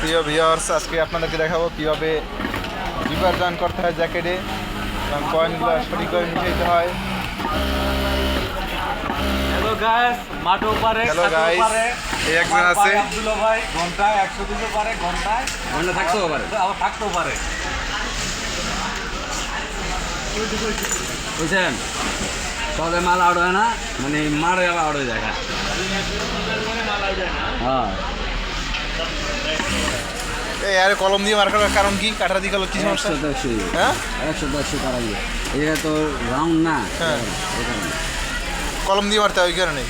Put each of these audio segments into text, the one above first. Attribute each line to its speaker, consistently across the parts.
Speaker 1: প্রিয় ভিউয়ার্স, আজকে আপনাদেরকে দেখাবো কীভাবে জিপার জয়েন করতে হয় জ্যাকেটে এবং কয়েনগুলো সঠিকভাবে মিশাইতে হয়।
Speaker 2: হ্যালো গাইস, মাঠে পারে
Speaker 1: হ্যালো গাইস, এই একজন আছে
Speaker 2: আব্দুল্লাহ ভাই, ঘন্টায় 100 পারে, ঘন্টা থাকতেও পারে, আবার থাকতেও পারে। বুঝছেন, তবে মাল আউট হয় না, মানে মারে আউট হয়ে যায়। হ্যাঁ,
Speaker 1: এই আরে কলম দিয়ে মার করার কারণ কি? কাঠা দিয়ে কলম কি সমস্যা?
Speaker 2: 110
Speaker 1: হ্যাঁ,
Speaker 2: 110 করা যায়। এটা তো রাউন্ড না,
Speaker 1: হ্যাঁ, কলম দিয়ে মারতে হয় ওই কারণে।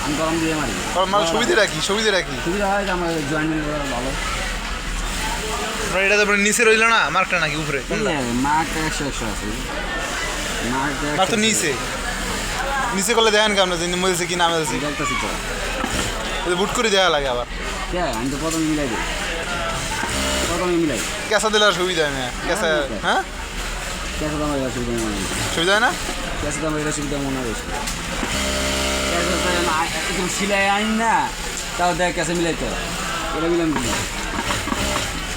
Speaker 2: আমি কলম দিয়ে মারি।
Speaker 1: কলম মার সুবিধাটা কি? সুবিধাটা কি?
Speaker 2: সুবিধা হয় যে আমার জয়েন্ট ভালো।
Speaker 1: এটা তো নিচে রইল না, মার্কটা নাকি উপরে?
Speaker 2: মার্কটা 100 আছে।
Speaker 1: মার তো নিচে নিচে করলে দেখেন কেমন যে মরেছে কি না মরেছে,
Speaker 2: দেখতেছি তো,
Speaker 1: বুট করে দেওয়া লাগে আবার।
Speaker 2: আমি তো প্রথমে মিলাই দিই, মিলাই
Speaker 1: কেঁচা দিলে আর সুবিধা হয় না। কেঁচা, হ্যাঁ,
Speaker 2: ক্যাশে দাম এটা সুবিধা মনে হয়,
Speaker 1: সুবিধা হয় না।
Speaker 2: ক্যাশে দাম এটা সুবিধা মনে হয় বেশি। একদম সিলাই আইন না, তাও দেখ ক্যাশে মিলাইতে হয়। এটা মিলাম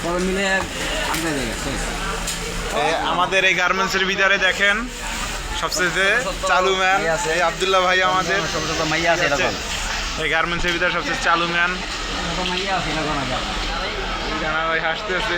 Speaker 2: পরে মিলে আগে জায়গা শেষ।
Speaker 1: আমাদের এই গার্মেন্টসের ভিতরে দেখেন সবচেয়ে চালু ম্যান এই আব্দুল্লাহ ভাই আমাদের।
Speaker 2: মাইয়া আছে এরকম,
Speaker 1: এই গার্মেন্টসের ভিতরে সবচেয়ে চালু ম্যান।
Speaker 2: মাইয়া আছে এরকম
Speaker 1: জানা ভাই হাসতেছে।